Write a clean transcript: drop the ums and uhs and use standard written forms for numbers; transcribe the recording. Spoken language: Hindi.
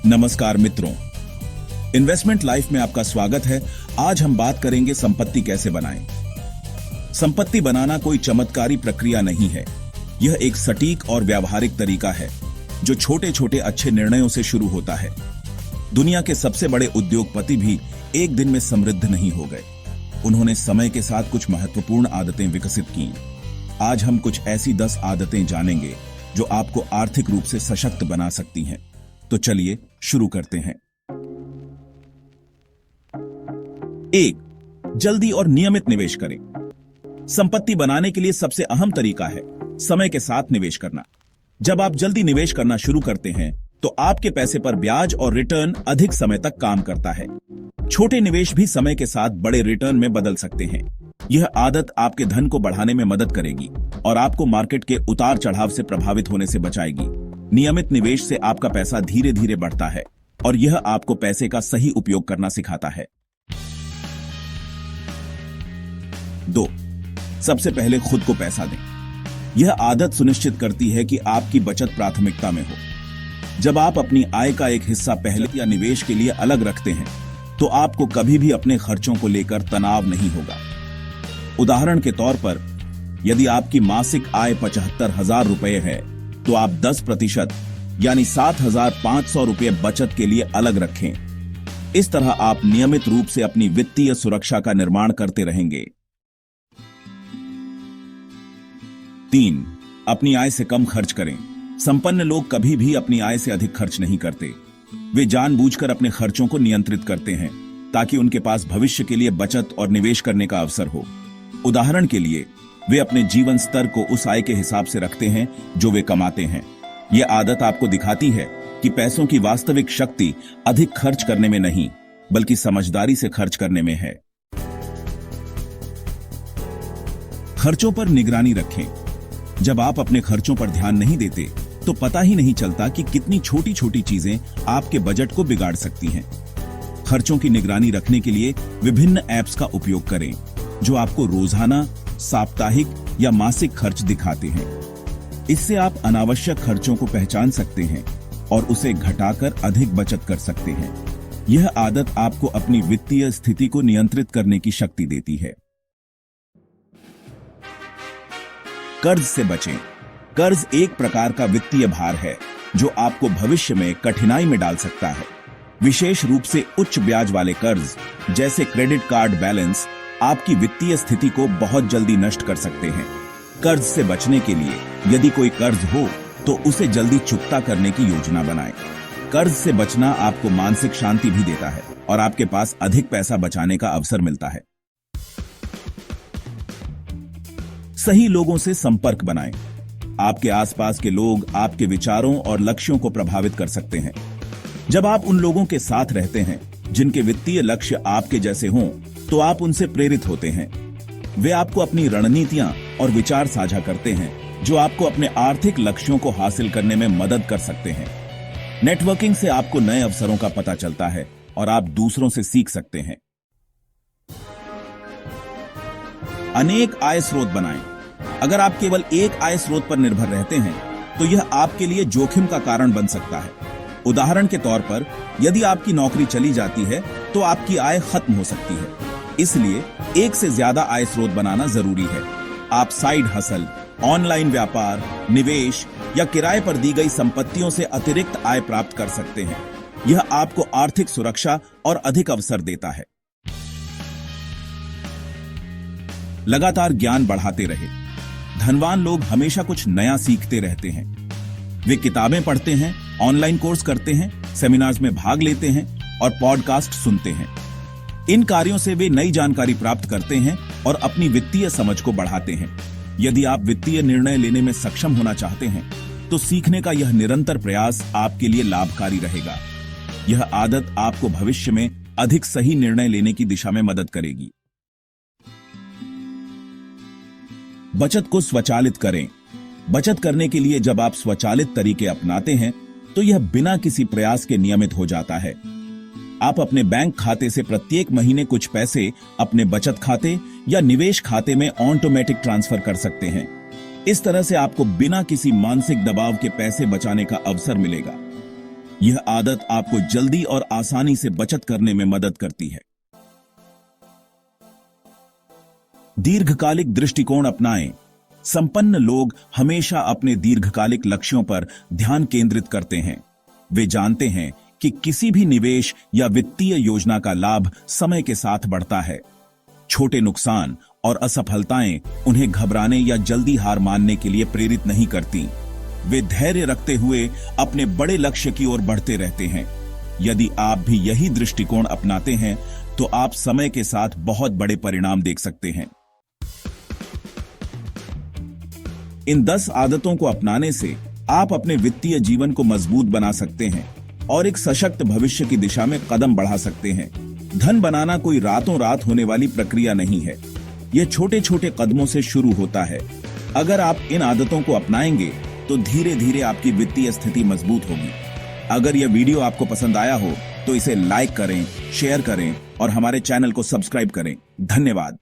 नमस्कार मित्रों, इन्वेस्टमेंट लाइफ में आपका स्वागत है। आज हम बात करेंगे संपत्ति कैसे बनाएं। संपत्ति बनाना कोई चमत्कारी प्रक्रिया नहीं है। यह एक सटीक और व्यावहारिक तरीका है जो छोटे छोटे अच्छे निर्णयों से शुरू होता है। दुनिया के सबसे बड़े उद्योगपति भी एक दिन में समृद्ध नहीं हो गए। उन्होंने समय के साथ कुछ महत्वपूर्ण आदतें विकसित की। आज हम कुछ ऐसी 10 आदतें जानेंगे जो आपको आर्थिक रूप से सशक्त बना सकती हैं। तो चलिए शुरू करते हैं। 1. जल्दी और नियमित निवेश करें। संपत्ति बनाने के लिए सबसे अहम तरीका है समय के साथ निवेश करना। जब आप जल्दी निवेश करना शुरू करते हैं तो आपके पैसे पर ब्याज और रिटर्न अधिक समय तक काम करता है। छोटे निवेश भी समय के साथ बड़े रिटर्न में बदल सकते हैं। यह आदत आपके धन को बढ़ाने में मदद करेगी और आपको मार्केट के उतार चढ़ाव से प्रभावित होने से बचाएगी। नियमित निवेश से आपका पैसा धीरे धीरे बढ़ता है और यह आपको पैसे का सही उपयोग करना सिखाता है। 2. सबसे पहले खुद को पैसा दें। यह आदत सुनिश्चित करती है कि आपकी बचत प्राथमिकता में हो। जब आप अपनी आय का एक हिस्सा पहले या निवेश के लिए अलग रखते हैं तो आपको कभी भी अपने खर्चों को लेकर तनाव नहीं होगा। उदाहरण के तौर पर, यदि आपकी मासिक आय 75,000 रुपए है तो आप 10% यानी 7,500 रुपए बचत के लिए अलग रखें। इस तरह आप नियमित रूप से अपनी वित्तीय सुरक्षा का निर्माण करते रहेंगे। 3. अपनी आय से कम खर्च करें। संपन्न लोग कभी भी अपनी आय से अधिक खर्च नहीं करते। वे जानबूझकर अपने खर्चों को नियंत्रित करते हैं ताकि उनके पास भविष्य के लिए बचत और निवेश करने का अवसर हो। उदाहरण के लिए, वे अपने जीवन स्तर को उस आय के हिसाब से रखते हैं जो वे कमाते हैं। यह आदत आपको दिखाती है कि पैसों की वास्तविक शक्ति अधिक खर्च करने में नहीं, बल्कि समझदारी से खर्च करने में है। खर्चों पर निगरानी रखें। जब आप अपने खर्चों पर ध्यान नहीं देते तो पता ही नहीं चलता कि कितनी छोटी छोटी चीजें आपके बजट को बिगाड़ सकती हैं। खर्चों की निगरानी रखने के लिए विभिन्न ऐप्स का उपयोग करें जो आपको रोजाना, साप्ताहिक या मासिक खर्च दिखाते हैं। इससे आप अनावश्यक खर्चों को पहचान सकते हैं और उसे घटाकर अधिक बचत कर सकते हैं। यह आदत आपको अपनी वित्तीय स्थिति को नियंत्रित करने की शक्ति देती है। कर्ज से बचें। कर्ज एक प्रकार का वित्तीय भार है जो आपको भविष्य में कठिनाई में डाल सकता है। विशेष रूप से उच्च ब्याज वाले कर्ज जैसे क्रेडिट कार्ड बैलेंस आपकी वित्तीय स्थिति को बहुत जल्दी नष्ट कर सकते हैं। कर्ज से बचने के लिए यदि कोई कर्ज हो तो उसे जल्दी चुकता करने की योजना बनाएं। कर्ज से बचना आपको मानसिक शांति भी देता है और आपके पास अधिक पैसा बचाने का अवसर मिलता है। सही लोगों से संपर्क बनाएं। आपके आसपास के लोग आपके विचारों और लक्ष्यों को प्रभावित कर सकते हैं। जब आप उन लोगों के साथ रहते हैं जिनके वित्तीय लक्ष्य आपके जैसे हों तो आप उनसे प्रेरित होते हैं। वे आपको अपनी रणनीतियां और विचार साझा करते हैं जो आपको अपने आर्थिक लक्ष्यों को हासिल करने में मदद कर सकते हैं। नेटवर्किंग से आपको नए अवसरों का पता चलता है और आप दूसरों से सीख सकते हैं। अनेक आय स्रोत बनाएं। अगर आप केवल एक आय स्रोत पर निर्भर रहते हैं तो यह आपके लिए जोखिम का कारण बन सकता है। उदाहरण के तौर पर, यदि आपकी नौकरी चली जाती है तो आपकी आय खत्म हो सकती है। इसलिए एक से ज्यादा आय स्रोत बनाना जरूरी है। आप साइड हसल, ऑनलाइन व्यापार, निवेश या किराए पर दी गई संपत्तियों से अतिरिक्त आय प्राप्त कर सकते हैं। यह आपको आर्थिक सुरक्षा और अधिक अवसर देता है। लगातार ज्ञान बढ़ाते रहे। धनवान लोग हमेशा कुछ नया सीखते रहते हैं। वे किताबें पढ़ते हैं, ऑनलाइन कोर्स करते हैं, सेमिनार्स में भाग लेते हैं और पॉडकास्ट सुनते हैं। इन कार्यों से वे नई जानकारी प्राप्त करते हैं और अपनी वित्तीय समझ को बढ़ाते हैं। यदि आप वित्तीय निर्णय लेने में सक्षम होना चाहते हैं तो सीखने का यह निरंतर प्रयास आपके लिए लाभकारी रहेगा। यह आदत आपको भविष्य में अधिक सही निर्णय लेने की दिशा में मदद करेगी। बचत को स्वचालित करें। बचत करने के लिए जब आप स्वचालित तरीके अपनाते हैं तो यह बिना किसी प्रयास के नियमित हो जाता है। आप अपने बैंक खाते से प्रत्येक महीने कुछ पैसे अपने बचत खाते या निवेश खाते में ऑटोमेटिक ट्रांसफर कर सकते हैं। इस तरह से आपको बिना किसी मानसिक दबाव के पैसे बचाने का अवसर मिलेगा। यह आदत आपको जल्दी और आसानी से बचत करने में मदद करती है। दीर्घकालिक दृष्टिकोण अपनाएं। संपन्न लोग हमेशा अपने दीर्घकालिक लक्ष्यों पर ध्यान केंद्रित करते हैं। वे जानते हैं कि किसी भी निवेश या वित्तीय योजना का लाभ समय के साथ बढ़ता है। छोटे नुकसान और असफलताएं उन्हें घबराने या जल्दी हार मानने के लिए प्रेरित नहीं करती। वे धैर्य रखते हुए अपने बड़े लक्ष्य की ओर बढ़ते रहते हैं। यदि आप भी यही दृष्टिकोण अपनाते हैं तो आप समय के साथ बहुत बड़े परिणाम देख सकते हैं। इन 10 आदतों को अपनाने से आप अपने वित्तीय जीवन को मजबूत बना सकते हैं और एक सशक्त भविष्य की दिशा में कदम बढ़ा सकते हैं। धन बनाना कोई रातों रात होने वाली प्रक्रिया नहीं है। यह छोटे छोटे कदमों से शुरू होता है। अगर आप इन आदतों को अपनाएंगे तो धीरे धीरे आपकी वित्तीय स्थिति मजबूत होगी। अगर यह वीडियो आपको पसंद आया हो तो इसे लाइक करें, शेयर करें और हमारे चैनल को सब्सक्राइब करें। धन्यवाद।